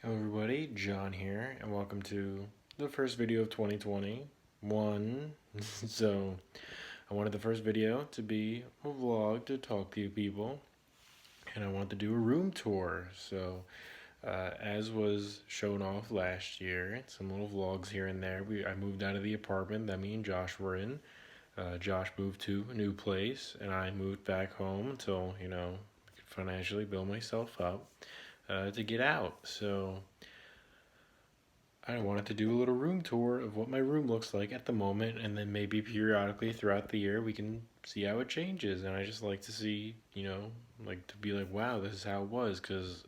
Hello everybody, John here, and welcome to the first video of 2021. So, I wanted the first video to be a vlog to talk to you people, and I wanted to do a room tour. So, as was shown off last year, some little vlogs here and there. I moved out of the apartment that me and Josh were in. Josh moved to a new place, and I moved back home until, I could financially build myself up to get out. So, I wanted to do a little room tour of what my room looks like at the moment, and then maybe periodically throughout the year we can see how it changes. And I just like to see, like to be like, wow, this is how it was. Because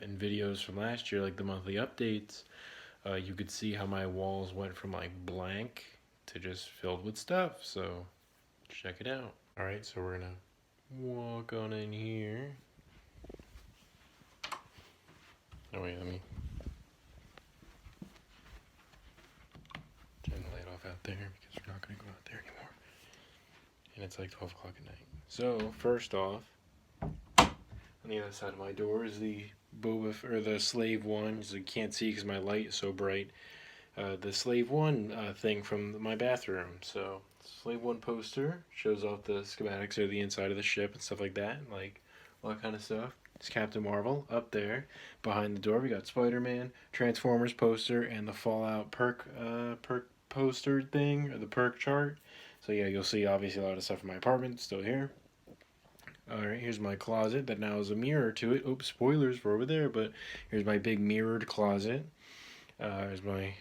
in videos from last year, like the monthly updates, you could see how my walls went from like blank to just filled with stuff. So check it out. All right, so we're gonna walk on in here. Oh wait, let me turn the light off out there because we're not gonna go out there anymore. And it's like 12 o'clock at night. So, first off, on the other side of my door is the the Slave One. So you can't see because my light is so bright. The Slave One thing from my bathroom. So, Slave One poster shows off the schematics of the inside of the ship and stuff like that, like all that kind of stuff. It's Captain Marvel up there. Behind the door, we got Spider-Man, Transformers poster, and the Fallout perk poster thing, or the perk chart. So yeah, you'll see obviously a lot of stuff in my apartment still here. Alright, here's my closet that now has a mirror to it. Oops, spoilers for over there, but here's my big mirrored closet. Here's my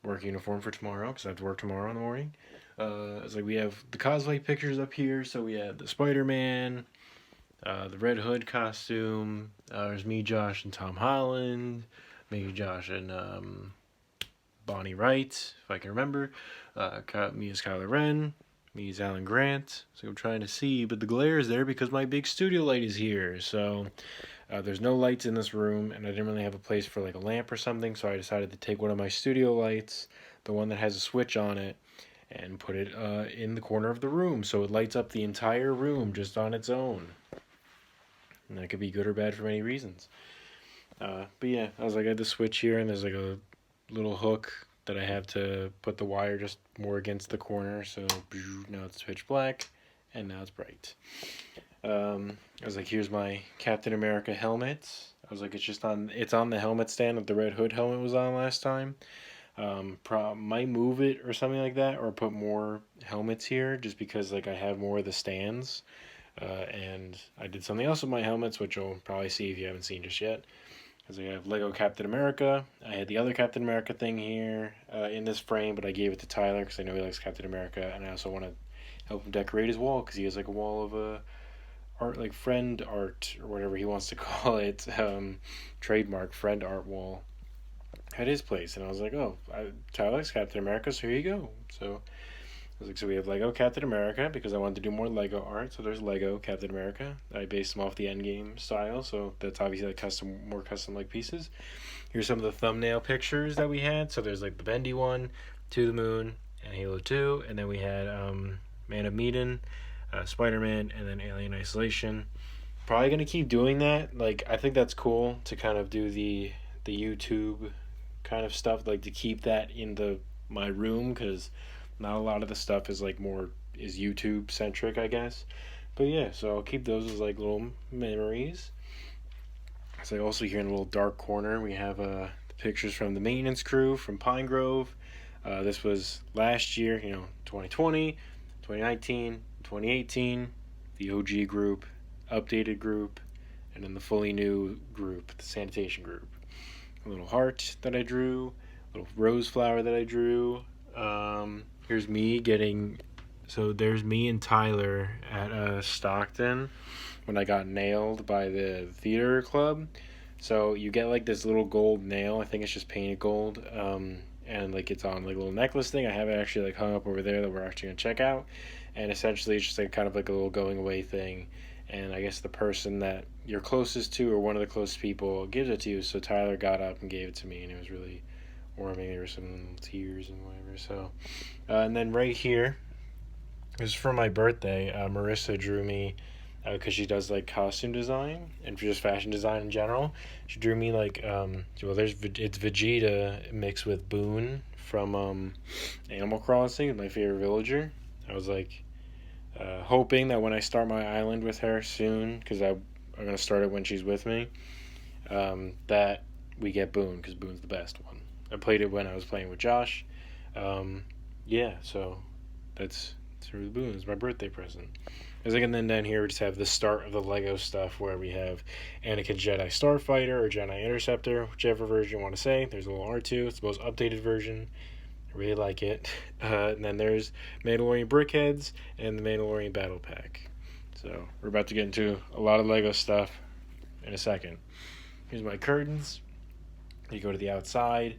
work uniform for tomorrow, because I have to work tomorrow in the morning. It's like we have the cosplay pictures up here, so we have the Spider-Man, the Red Hood costume. There's me, Josh, and Tom Holland. Me, Josh, and Bonnie Wright, if I can remember. Me as Kylo Ren. Me as Alan Grant. So I'm trying to see, but the glare is there because my big studio light is here. So there's no lights in this room, and I didn't really have a place for like a lamp or something, so I decided to take one of my studio lights, the one that has a switch on it, and put it in the corner of the room, so it lights up the entire room just on its own. And that could be good or bad for many reasons. But yeah, I was like, I had the switch here, and there's like a little hook that I have to put the wire just more against the corner. So now it's pitch black, and now it's bright. I was like, here's my Captain America helmet. I was like, it's on the helmet stand that the Red Hood helmet was on last time. Might move it or something like that, or put more helmets here, just because like I have more of the stands. And I did something else with my helmets, which you'll probably see if you haven't seen just yet. Because we have Lego Captain America. I had the other Captain America thing here in this frame, but I gave it to Tyler because I know he likes Captain America, and I also want to help him decorate his wall because he has like a wall of art, like friend art or whatever he wants to call it, trademark friend art wall at his place. And I was like, oh, Tyler likes Captain America, so here you go. So I was like, so we have Lego Captain America because I wanted to do more Lego art. So there's Lego Captain America. I based them off the Endgame style, so that's obviously like more custom like pieces. Here's some of the thumbnail pictures that we had. So there's like the Bendy one, To the Moon, and Halo 2, and then we had Man of Medan, Spider-Man, and then Alien Isolation. Probably gonna keep doing that. Like I think that's cool to kind of do the YouTube kind of stuff, like to keep that in the my room because not a lot of the stuff is like more is YouTube centric, I guess. But yeah, so I'll keep those as like little memories. So also here in a little dark corner, we have pictures from the maintenance crew from Pine Grove. This was last year, 2020, 2019, 2018, the OG group, updated group, and then the fully new group, the sanitation group. A little heart that I drew, a little rose flower that I drew. Here's me getting. So there's me and Tyler at Stockton when I got nailed by the theater club. So you get like this little gold nail. I think it's just painted gold. And like it's on like a little necklace thing. I have it actually like hung up over there that we're actually gonna check out. And essentially it's just like kind of like a little going away thing. And I guess the person that you're closest to or one of the closest people gives it to you. So Tyler got up and gave it to me, and it was really warming. There were some tears and whatever. So, and then right here, this is for my birthday. Marissa drew me because she does like costume design and just fashion design in general. She drew me like it's Vegeta mixed with Boone from Animal Crossing, my favorite villager. I was like hoping that when I start my island with her soon, because I'm gonna start it when she's with me, that we get Boone because Boone's the best one. I played it when I was playing with Josh. Yeah, so that's through the Boone. It's my birthday present. As like, and then down here we just have the start of the Lego stuff where we have Anakin Jedi Starfighter or Jedi Interceptor, whichever version you want to say. There's a little R2. It's the most updated version. I really like it. And then there's Mandalorian Brickheads and the Mandalorian Battle Pack. So we're about to get into a lot of Lego stuff in a second. Here's my curtains. You go to the outside.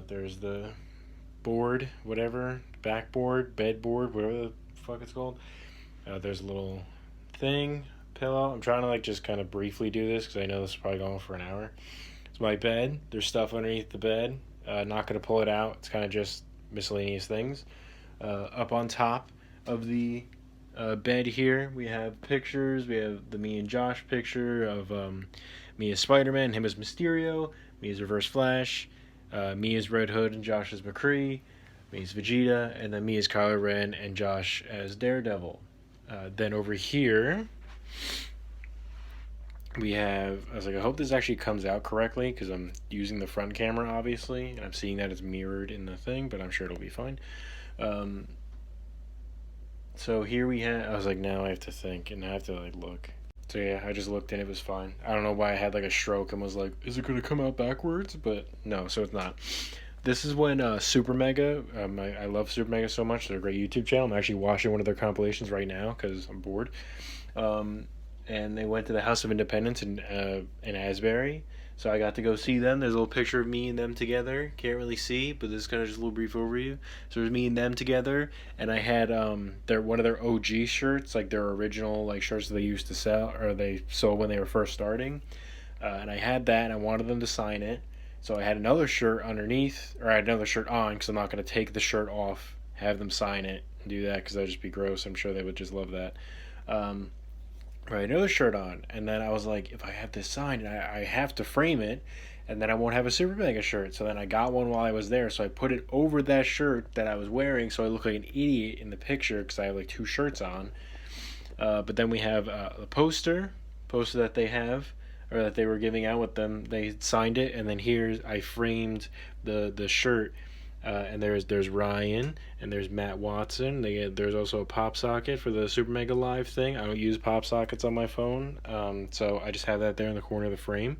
There's the board, whatever, backboard, bedboard, whatever the fuck it's called. There's a little thing, pillow. I'm trying to like just kind of briefly do this because I know this is probably going for an hour. It's my bed. There's stuff underneath the bed. Not going to pull it out. It's kind of just miscellaneous things. Up on top of the bed here, we have pictures. We have the me and Josh picture of me as Spider-Man, him as Mysterio, me as Reverse Flash, me as Red Hood and Josh as McCree, me as Vegeta, and then me as Kylo Ren and Josh as Daredevil. Then over here, we have, I was like, I hope this actually comes out correctly because I'm using the front camera, obviously, and I'm seeing that it's mirrored in the thing, but I'm sure it'll be fine. So here we have, I was like, now I have to think, and I have to, like, look. So yeah, I just looked and it was fine. I don't know why I had, like, a stroke and was like, is it going to come out backwards? But no, so it's not. This is when Super Mega, I love Super Mega so much. They're a great YouTube channel. I'm actually watching one of their compilations right now because I'm bored. And they went to the House of Independence in Asbury. So I got to go see them. There's a little picture of me and them together. Can't really see, but this is kind of just a little brief overview. So there's me and them together, and I had one of their OG shirts, like their original like shirts that they used to sell or they sold when they were first starting. And I had that, and I wanted them to sign it. So I had another shirt underneath, or I had another shirt on, because I'm not going to take the shirt off, have them sign it, and do that, because that would just be gross. I'm sure they would just love that. Right, another shirt on, and then I was like, if I have this signed, I have to frame it, and then I won't have a Super Mega shirt. So then I got one while I was there, so I put it over that shirt that I was wearing, so I look like an idiot in the picture, because I have like two shirts on. But then we have the poster that they have, or that they were giving out with them. They signed it, and then here I framed the shirt, and there's Ryan, and there's Matt Watson. There's also a pop socket for the Super Mega Live thing. I don't use pop sockets on my phone, so I just have that there in the corner of the frame.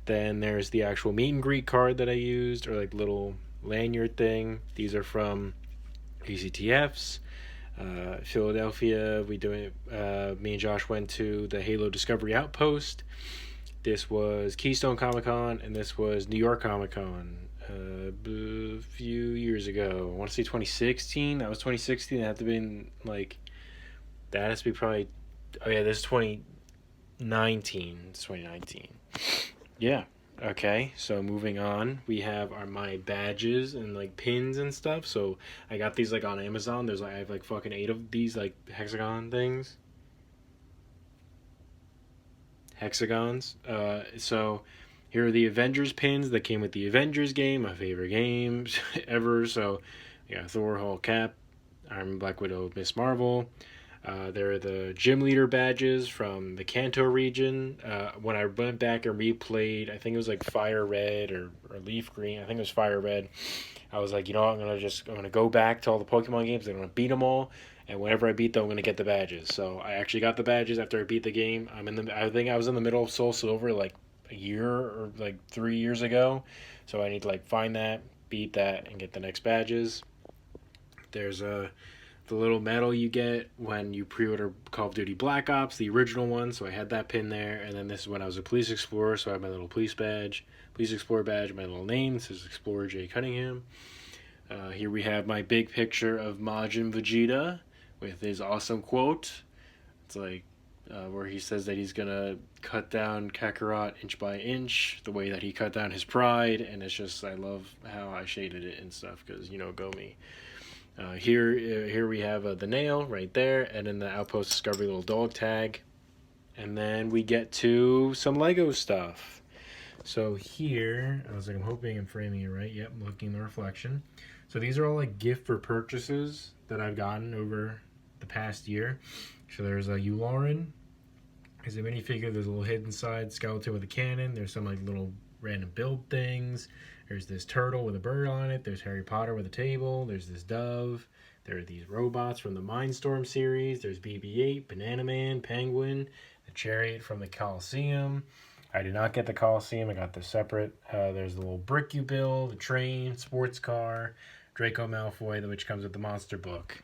Then there's the actual meet and greet card that I used, or like little lanyard thing. These are from ACTFs. Philadelphia. Me and Josh went to the Halo Discovery Outpost. This was Keystone Comic Con, and this was New York Comic Con a few years ago. I want to say 2016. That was 2016. That had to be that has to be probably. Oh yeah, this is 2019. It's 2019. Yeah. Okay. So moving on, we have my badges and like pins and stuff. So I got these like on Amazon. I have like fucking 8 of these like hexagon things. Hexagons. So here are the Avengers pins that came with the Avengers game, my favorite games ever. So you got Thor, Hulk, Cap, Iron Man, Black Widow, Miss Marvel. There are the gym leader badges from the Kanto region. When I went back and replayed, I think it was like Fire Red or Leaf Green. I think it was Fire Red. I was like, you know what, I'm gonna go back to all the Pokemon games. I'm gonna beat them all. And whenever I beat them, I'm going to get the badges. So I actually got the badges after I beat the game. I think I was in the middle of Soul Silver like a year or like 3 years ago. So I need to like find that, beat that, and get the next badges. There's the little medal you get when you pre-order Call of Duty Black Ops, the original one. So I had that pin there. And then this is when I was a police explorer. So I have my little police explorer badge, my little name. This is Explorer J. Cunningham. Here we have my big picture of Majin Vegeta with his awesome quote. It's like where he says that he's gonna cut down Kakarot inch by inch, the way that he cut down his pride, and it's just, I love how I shaded it and stuff, because go me. Here we have the nail right there, and then the Outpost Discovery little dog tag. And then we get to some Lego stuff. So here, I was like, I'm hoping I'm framing it right. Yep, I'm looking in the reflection. So these are all like gift for purchases that I've gotten over the past year. So there's a Yularen. There's a minifigure. There's a little hidden side skeleton with a cannon. There's some like little random build things. There's this turtle with a bird on it. There's Harry Potter with a table. There's this dove. There are these robots from the Mindstorm series. There's BB-8, Banana Man, Penguin, the chariot from the Coliseum. I did not get the Coliseum. I got the separate. There's the little brick you build, the train, sports car, Draco Malfoy, which comes with the monster book.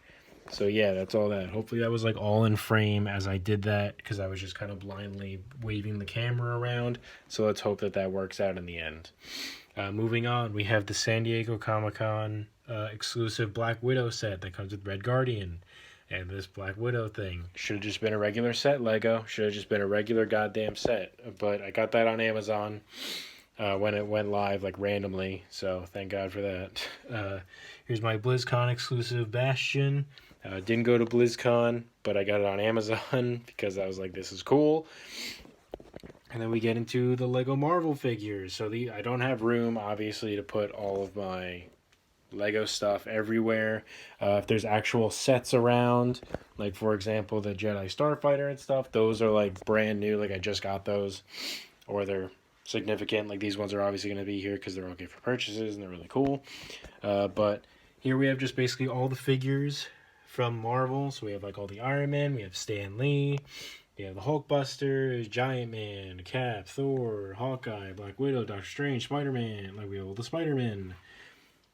So yeah, that's all that. Hopefully that was like all in frame as I did that because I was just kind of blindly waving the camera around. So let's hope that that works out in the end. Moving on, we have the San Diego Comic-Con exclusive Black Widow set that comes with Red Guardian. And this Black Widow thing should have just been a regular set, Lego. Should have just been a regular goddamn set. But I got that on Amazon when it went live, like randomly. So thank God for that. Here's my BlizzCon exclusive Bastion. Didn't go to BlizzCon, but I got it on Amazon because I was like, this is cool. And then we get into the Lego Marvel figures. So I don't have room, obviously, to put all of my Lego stuff everywhere. If there's actual sets around, like for example the Jedi Starfighter and stuff, those are like brand new, like I just got those, or they're significant. Like these ones are obviously going to be here because they're okay for purchases and they're really cool. But here we have just basically all the figures from Marvel. So we have like all the Iron Man, we have Stan Lee, we have the Hulkbuster, Giant Man, Cap, Thor, Hawkeye, Black Widow, Doctor Strange, Spider-Man. Like we have all the Spider-Man.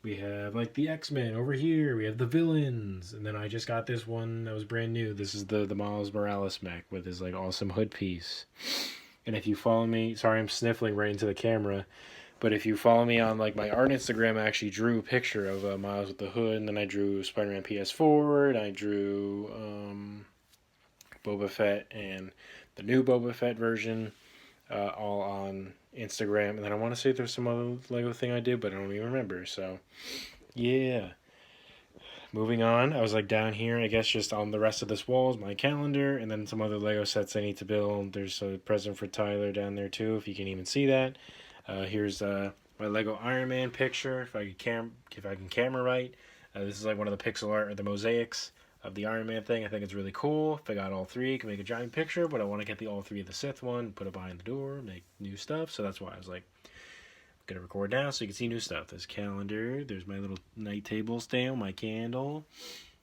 We have like the X-Men over here. We have the villains. And then I just got this one that was brand new. This is the Miles Morales mech with his like awesome hood piece. And if you follow me, sorry I'm sniffling right into the camera, but if you follow me on like my art Instagram, I actually drew a picture of Miles with the hood, and then I drew Spider-Man PS4, and I drew Boba Fett and the new Boba Fett version, all on Instagram. And then I want to say there's some other Lego thing I did, but I don't even remember. So yeah, moving on. I was like down here, I guess just on the rest of this wall is my calendar, and then some other Lego sets I need to build. There's a present for Tyler down there too, if you can even see that. Here's my Lego Iron Man picture, if I can camera right. This is like one of the pixel art or the mosaics of the Iron Man thing. I think it's really cool. If I got all three, I can make a giant picture, but I want to get the all three of the Sith one, put it behind the door, make new stuff. So that's why I was like, I'm gonna record now so you can see new stuff. There's calendar. There's my little night table stand, my candle.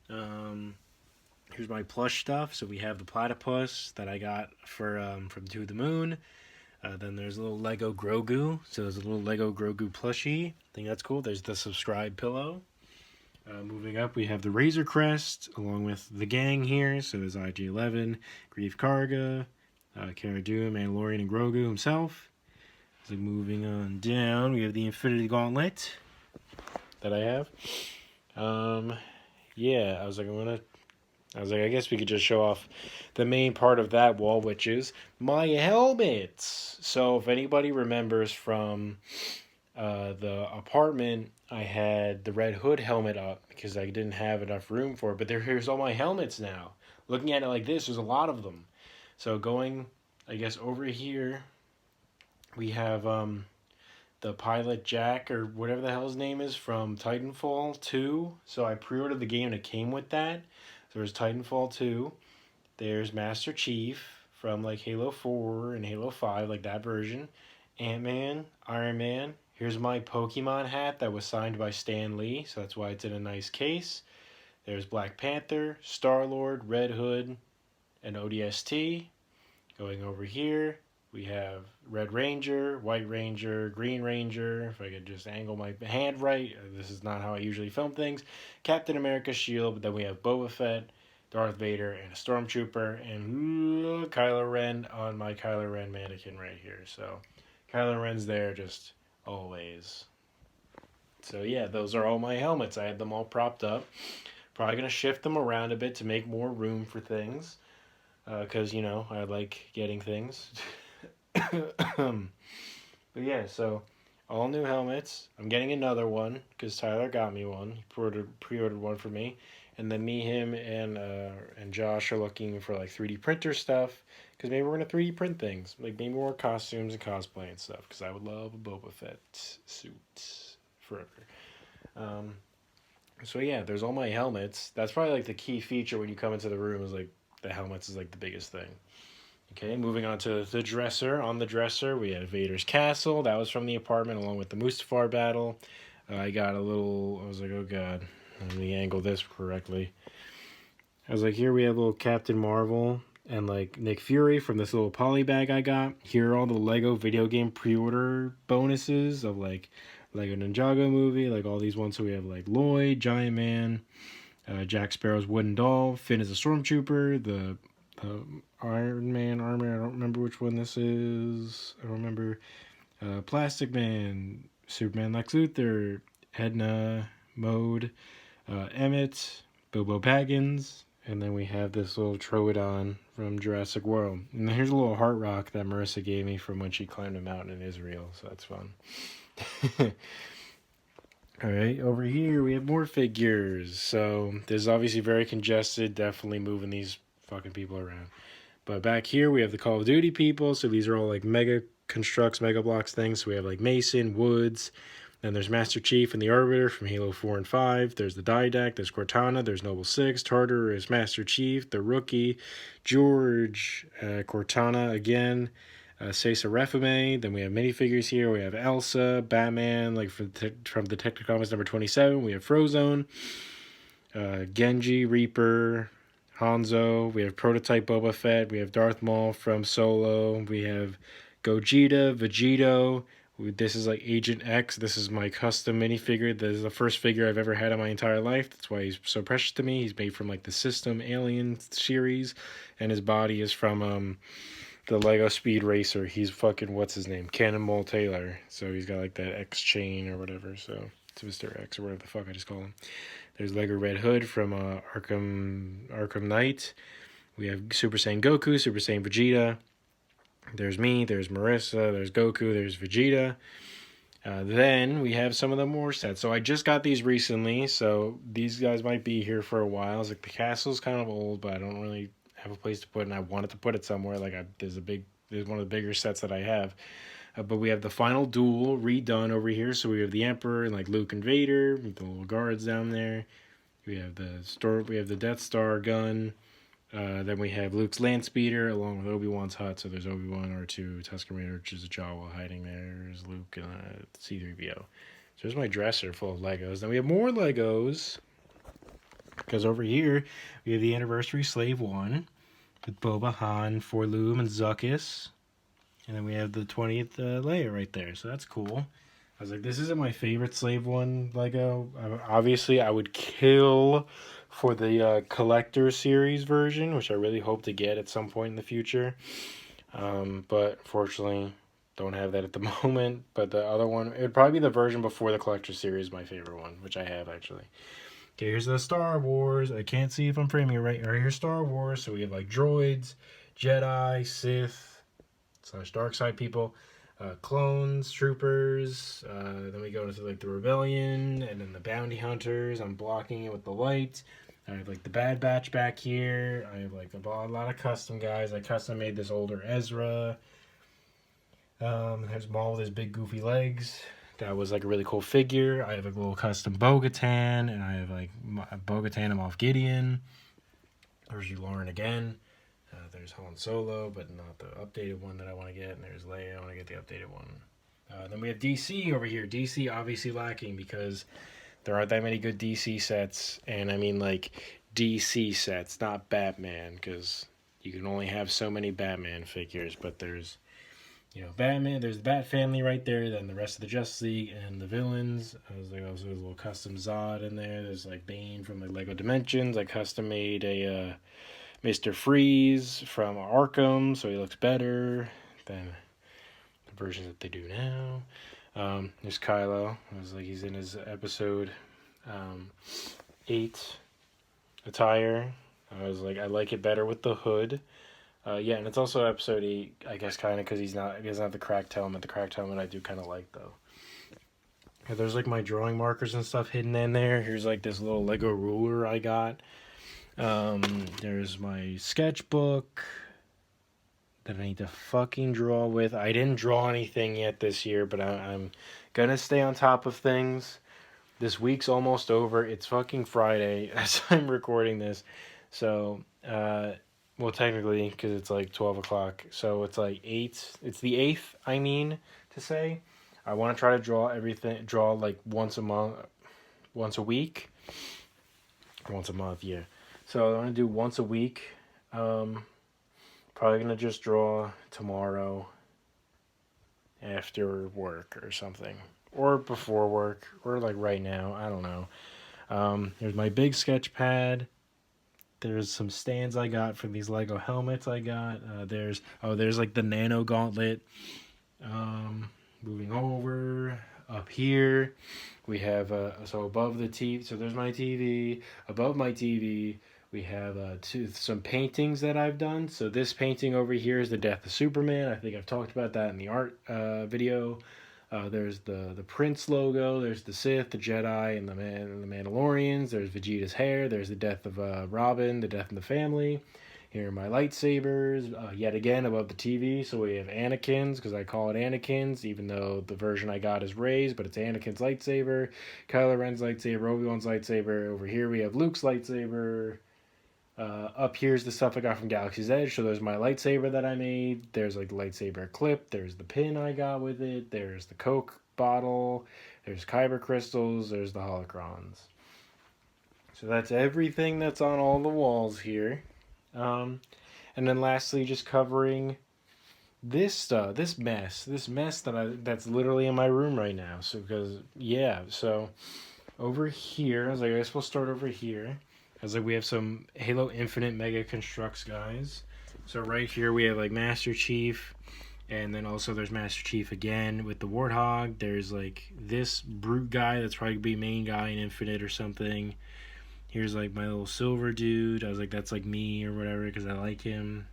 Here's my plush stuff. So we have the platypus that I got from To the Moon. Then there's a little Lego Grogu. So there's a little Lego Grogu plushie. I think that's cool. There's the subscribe pillow. Moving up, we have the Razor Crest, along with the gang here. So there's IG-11, Grief Karga, Cara Dune, Mandalorian, and Grogu himself. So moving on down, we have the Infinity Gauntlet that I have. Yeah, I was like, I guess we could just show off the main part of that wall, which is my helmets. So if anybody remembers from the apartment, I had the Red Hood helmet up because I didn't have enough room for it. But here's all my helmets now. Looking at it like this, there's a lot of them. So going, I guess, over here, we have the Pilot Jack, or whatever the hell his name is, from Titanfall 2. So I pre-ordered the game and it came with that. So there's Titanfall 2. There's Master Chief from like Halo 4 and Halo 5, like that version. Ant-Man, Iron Man. Here's my Pokemon hat that was signed by Stan Lee, so that's why it's in a nice case. There's Black Panther, Star-Lord, Red Hood, and ODST. Going over here, we have Red Ranger, White Ranger, Green Ranger. If I could just angle my hand right, this is not how I usually film things. Captain America's shield, but then we have Boba Fett, Darth Vader, and a Stormtrooper, and Kylo Ren on my Kylo Ren mannequin right here. So Kylo Ren's there just always. So yeah, those are all my helmets. I had them all propped up. Probably going to shift them around a bit to make more room for things. Because, you know, I like getting things. But yeah, so all new helmets. I'm getting another one because Tyler got me one. He pre-ordered one for me. And then me, him, and Josh are looking for like 3D printer stuff because maybe we're gonna 3D print things, like maybe more costumes and cosplay and stuff. Because I would love a Boba Fett suit forever. Um, so yeah, there's all my helmets. That's probably like the key feature when you come into the room is like the helmets is like the biggest thing. Okay, moving on to the dresser. On the dresser, we had Vader's castle. That was from the apartment, along with the Mustafar battle. I got a little. I was like, oh god, let me angle this correctly. I was like, here we have little Captain Marvel and like Nick Fury from this little poly bag I got. Here are all the Lego video game pre-order bonuses of like Lego Ninjago movie, like all these ones. So we have like Lloyd, Giant Man, Jack Sparrow's wooden doll, Finn is a stormtrooper, the Iron Man armor. I don't remember which one this is. I don't remember. Plastic Man, Superman Lex Luthor, Edna Mode, Emmett, Bilbo Baggins, and then we have this little Troodon from Jurassic World. And then here's a little heart rock that Marissa gave me from when she climbed a mountain in Israel, so that's fun. Alright, over here we have more figures. So this is obviously very congested, definitely moving these fucking people around. But back here we have the Call of Duty people, so these are all like mega constructs, mega blocks things. So we have like Mason, Woods, then there's Master Chief and the Arbiter from Halo 4 and 5. There's the Didact, there's Cortana, there's Noble 6, Tartar is Master Chief, the Rookie, George, Cortana again, Cesar Refume. Then we have minifigures here. We have Elsa, Batman, like from Detective Comics number 27. We have Frozone, Genji, Reaper, Hanzo. We have Prototype Boba Fett. We have Darth Maul from Solo. We have Gogeta, Vegito. This is like Agent X. This is my custom minifigure. This is the first figure I've ever had in my entire life. That's why he's so precious to me. He's made from like the System Alien series, and his body is from the Lego Speed Racer. He's fucking what's his name? Cannonball Taylor. So he's got like that X chain or whatever. So it's Mr. X or whatever the fuck I just call him. There's Lego Red Hood from Arkham Knight. We have Super Saiyan Goku, Super Saiyan Vegeta. There's me, there's Marissa, there's Goku, there's Vegeta. Then we have some of the more sets. So I just got these recently, so these guys might be here for a while. It's like the castle's kind of old, but I don't really have a place to put it, and I wanted to put it somewhere. There's one of the bigger sets that I have. But we have the final duel redone over here. So we have the Emperor and like Luke and Vader, with the little guards down there. We have the Death Star gun. Then we have Luke's land speeder along with Obi-Wan's hut. So there's Obi-Wan, R2, Tusken Raider, Jawa hiding there. There's Luke and C-3PO. So there's my dresser full of Legos. Then we have more Legos. Because over here, we have the Anniversary Slave 1 with Boba, Han, Forloom, and Zuckuss. And then we have the 20th Leia right there. So that's cool. I was like, this isn't my favorite Slave 1 Lego. Obviously, I would kill for the Collector Series version, which I really hope to get at some point in the future. But fortunately, don't have that at the moment. But the other one, it would probably be the version before the Collector Series, my favorite one, which I have actually. Okay, here's the Star Wars. I can't see if I'm framing it right. All right, here's Star Wars. So we have like droids, Jedi, Sith, / dark side people, clones, troopers. Then we go into like the Rebellion and then the Bounty Hunters. I'm blocking it with the light. I have like the Bad Batch back here. I have like a lot of custom guys. I custom made this older Ezra. There's Maul with his big goofy legs. That was like a really cool figure. I have a little custom Bo-Katan, and I have like Bo-Katan and Moff Gideon. There's Lauren again. There's Han Solo, but not the updated one that I want to get. And there's Leia. I want to get the updated one. Then we have DC over here. DC obviously lacking because there aren't that many good DC sets. And I mean like DC sets, not Batman, because you can only have so many Batman figures. But there's, Batman. There's the Bat Family right there. Then the rest of the Justice League and the villains. There's also a little custom Zod in there. There's like Bane from the Lego Dimensions. I custom made a Mr. Freeze from Arkham, so he looks better than the versions that they do now. There's Kylo. It was like he's in his episode 8 attire. I was like, I like it better with the hood. Yeah, and it's also episode 8, I guess, kind of, because he doesn't have the cracked helmet. The cracked helmet I do kind of like, though. There's like my drawing markers and stuff hidden in there. Here's like this little Lego ruler I got. There's my sketchbook that I need to fucking draw with. I didn't draw anything yet this year, but I'm gonna stay on top of things. This week's almost over. It's fucking Friday as I'm recording this. So, well, technically, because it's like 12 o'clock. So it's like 8. It's the 8th, I mean, to say. I want to try to draw like once a month, once a week. Once a month, yeah. So I want to do once a week. Probably going to just draw tomorrow after work or something. Or before work, or like right now. I don't know. There's my big sketch pad. There's some stands I got for these Lego helmets I got. There's like the Nano Gauntlet. Moving over up here, we have so above the TV. So there's my TV. Above my TV, we have some paintings that I've done. So this painting over here is the Death of Superman. I think I've talked about that in the art video. There's the Prince logo. There's the Sith, the Jedi, and the Mandalorians. There's Vegeta's hair. There's the death of Robin, the death of the family. Here are my lightsabers, yet again above the TV. So we have Anakin's, because I call it Anakin's, even though the version I got is Rey's, but it's Anakin's lightsaber. Kylo Ren's lightsaber, Obi-Wan's lightsaber. Over here we have Luke's lightsaber. Up here's the stuff I got from Galaxy's Edge. So there's my lightsaber that I made. There's like the lightsaber clip. There's the pin I got with it. There's the Coke bottle. There's Kyber crystals. There's the holocrons. So that's everything that's on all the walls here. And then lastly, just covering this stuff, this mess that's literally in my room right now. So so over here, I was like, I guess we'll start over here. I was like, we have some Halo Infinite Mega Constructs guys. So right here we have like Master Chief, and then also there's Master Chief again with the Warthog. There's like this brute guy that's probably gonna be main guy in Infinite or something. Here's like my little silver dude. I was like, that's like me or whatever because I like him.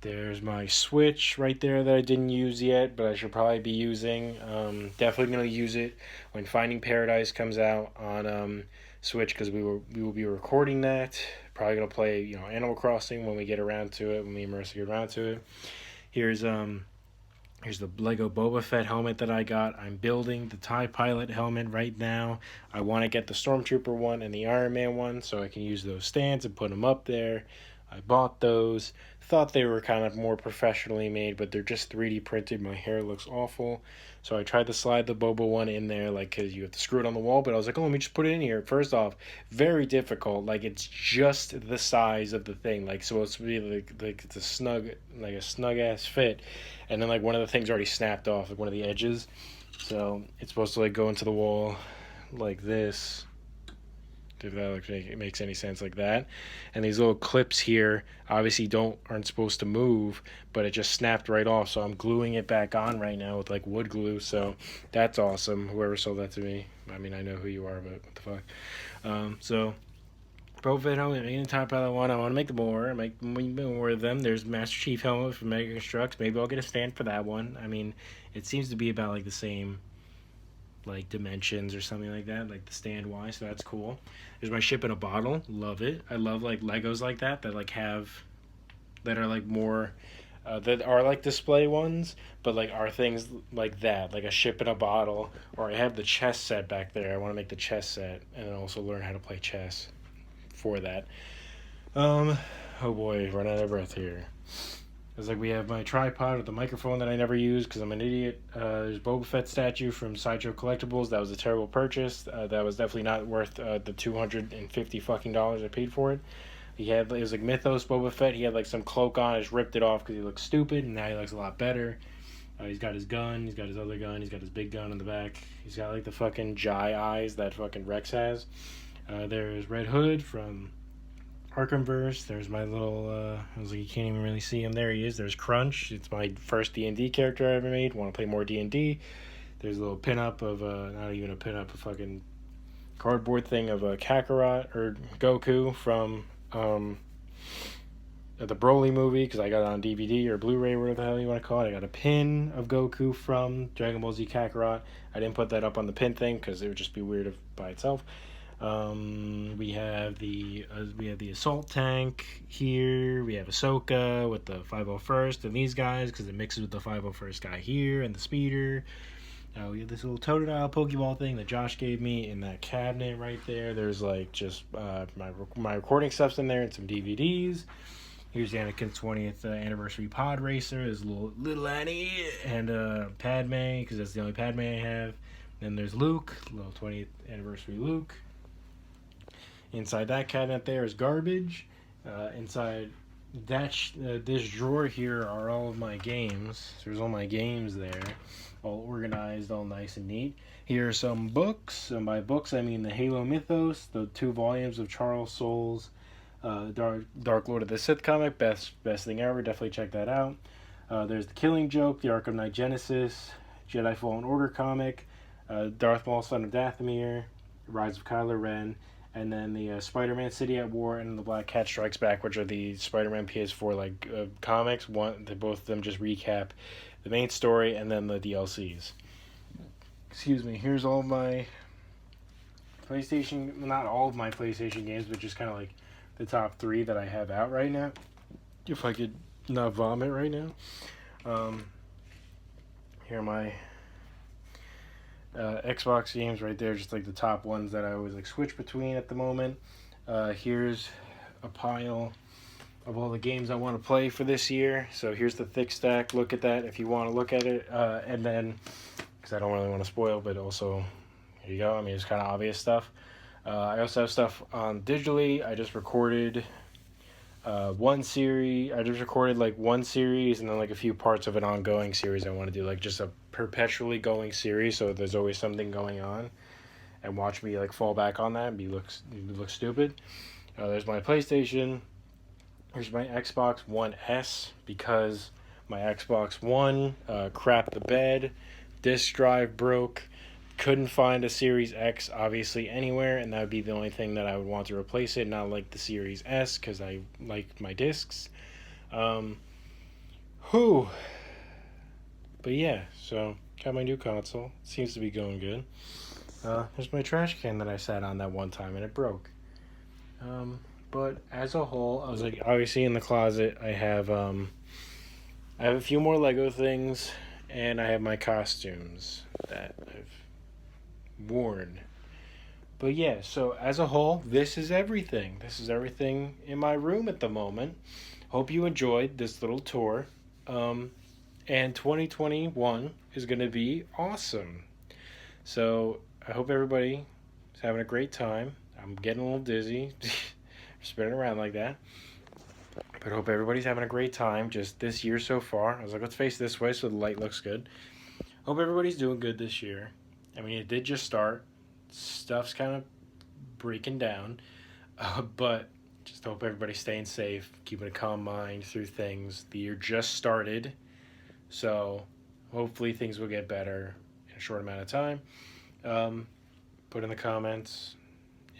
There's my Switch right there that I didn't use yet, but I should probably be using. Definitely going to use it when Finding Paradise comes out on Switch because we will be recording that. Probably going to play Animal Crossing when we get around to it, when me and Marissa get around to it. Here's the Lego Boba Fett helmet that I got. I'm building the TIE Pilot helmet right now. I want to get the Stormtrooper one and the Iron Man one so I can use those stands and put them up there. I bought those. Thought they were kind of more professionally made, but they're just 3D printed. My hair looks awful. So I tried to slide the Boba one in there, like, because you have to screw it on the wall. But I was like, oh, let me just put it in here. First off, very difficult. Like, it's just the size of the thing. Like, supposed to be like it's a snug-ass fit. And then, like, one of the things already snapped off, like, one of the edges. So it's supposed to, like, go into the wall like this. If that makes any sense, like that. And these little clips here obviously aren't supposed to move, but it just snapped right off. So I'm gluing it back on right now with like wood glue. So that's awesome. Whoever sold that to me. I mean, I know who you are, but what the fuck. So Boba Fett helmet, making the TIE Pilot one. I want to make more of them. There's Master Chief helmet from Mega Constructs. Maybe I'll get a stand for that one. I mean, it seems to be about like the same like dimensions or something like that, like the stand wise, so that's cool. There's my ship in a bottle. Love it. I love like Legos like that like that are like more that are like display ones, but like are things like that, like a ship in a bottle. Or I have the chess set back there. I want to make the chess set and also learn how to play chess for that. Oh boy, run out of breath here. It's like we have my tripod with the microphone that I never use because I'm an idiot. There's Boba Fett statue from Sideshow Collectibles. That was a terrible purchase. That was definitely not worth the $250 fucking dollars I paid for it. It was like Mythos Boba Fett. He had like some cloak on. I just ripped it off because he looked stupid, and now he looks a lot better. He's got his gun. He's got his other gun. He's got his big gun in the back. He's got like the fucking Jai eyes that fucking Rex has. There's Red Hood from Arkhamverse. There's my little I was like, you can't even really see him. There he is. There's Crunch. It's my first D&D character I ever made. Want to play more D&D. There's a little pinup of not even a pinup, a fucking cardboard thing of Kakarot or Goku from the Broly movie because I got it on DVD or Blu-ray, whatever the hell you want to call it. I got a pin of Goku from Dragon Ball Z Kakarot. I didn't put that up on the pin thing because it would just be weird by itself. We have the assault tank here. We have Ahsoka with the 501st and these guys because it mixes with the 501st guy here and the speeder. We have this little Totodile Pokeball thing that Josh gave me in that cabinet right there. There's like just my recording stuff's in there and some DVDs. Here's Anakin's 20th anniversary pod racer. There's little Annie and Padme because that's the only Padme I have. Then there's Luke, little 20th anniversary Luke. Inside that cabinet there is garbage. Inside that this drawer here are all of my games. So there's all my games there, all organized, all nice and neat. Here are some books. And by books, I mean the Halo Mythos, the 2 volumes of Charles Soule's Dark Lord of the Sith comic. Best thing ever. Definitely check that out. There's the Killing Joke, the Arkham Knight Genesis, Jedi Fallen Order comic, Darth Maul, Son of Dathomir, Rise of Kylo Ren, and then the Spider-Man City at War and the Black Cat Strikes Back, which are the Spider-Man PS4 comics. Both of them just recap the main story and then the DLCs. Excuse me. Here's all my PlayStation, not all of my PlayStation games, but just kind of like the top 3 that I have out right now. If I could not vomit right now. Here are my Xbox games right there, just like the top ones that I always like switch between at the moment. Here's a pile of all the games I want to play for this year. So here's the thick stack. Look at that if you want to look at it. And then, because I don't really want to spoil, but also, here you go. I mean, it's kind of obvious stuff. I also have stuff on digitally. I just recorded one series. I just recorded like one series and then like a few parts of an ongoing series I want to do, like just a perpetually going series, so there's always something going on, and watch me like fall back on that and look stupid. There's my PlayStation. Here's my Xbox One S because my Xbox One crapped the bed, disk drive broke, couldn't find a Series X obviously anywhere, and that would be the only thing that I would want to replace it, not like the Series S because I like my discs. But yeah, so got my new console. Seems to be going good. There's my trash can that I sat on that one time and it broke. But as a whole, I was like, obviously in the closet I have a few more Lego things, and I have my costumes that I've worn. But yeah, so as a whole, this is everything. This is everything in my room at the moment. Hope you enjoyed this little tour. And 2021 is going to be awesome. So I hope everybody is having a great time. I'm getting a little dizzy spinning around like that. But I hope everybody's having a great time just this year so far. I was like, let's face this way so the light looks good. Hope everybody's doing good this year. I mean, it did just start. Stuff's kind of breaking down. But just hope everybody's staying safe, keeping a calm mind through things. The year just started. So hopefully things will get better in a short amount of time. Put in the comments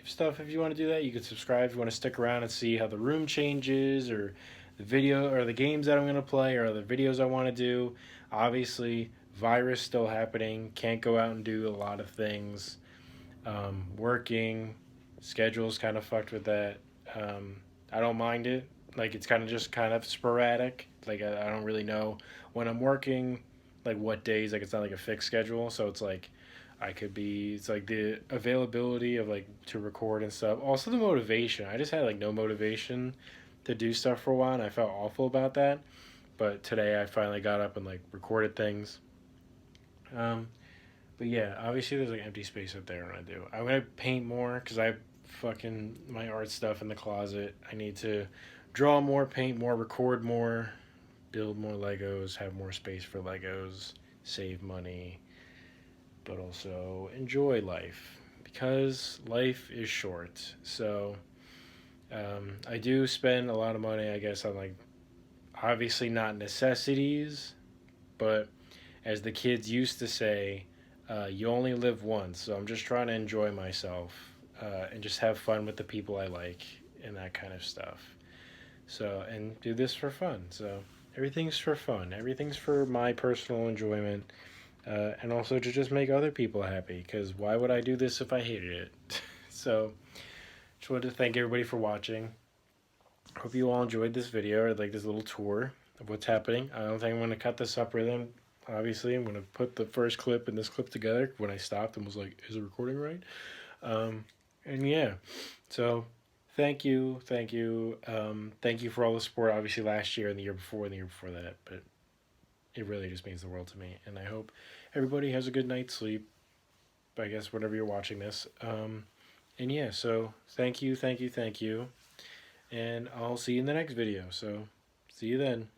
if you want to do that. You can subscribe if you want to stick around and see how the room changes, or the video or the games that I'm going to play, or the videos I want to do. Obviously, virus still happening. Can't go out and do a lot of things. Working schedule's kind of fucked with that. I don't mind it. Like, it's kind of sporadic. Like, I don't really know when I'm working, like what days. Like, it's not like a fixed schedule, so it's like it's like the availability of like to record and stuff. Also the motivation. I just had like no motivation to do stuff for a while, and I felt awful about that. But today I finally got up and like recorded things. But yeah, obviously there's like empty space up there when I do. I'm gonna paint more because I have fucking my art stuff in the closet. I need to draw more, paint more, record more, build more Legos, have more space for Legos, save money, but also enjoy life because life is short. So I do spend a lot of money, I guess, on like obviously not necessities, but as the kids used to say, you only live once. So I'm just trying to enjoy myself and just have fun with the people I like and that kind of stuff. So, and do this for fun. So, everything's for fun. Everything's for my personal enjoyment, and also to just make other people happy. Because why would I do this if I hated it? So, just wanted to thank everybody for watching. Hope you all enjoyed this video or like this little tour of what's happening. I don't think I'm going to cut this up really. Obviously, I'm going to put the first clip and this clip together when I stopped and was like, is it recording right? And yeah, so thank you, thank you for all the support. Obviously, last year and the year before and the year before that, but it really just means the world to me. And I hope everybody has a good night's sleep. I guess whenever you're watching this. And yeah, so thank you, thank you, and I'll see you in the next video. So see you then.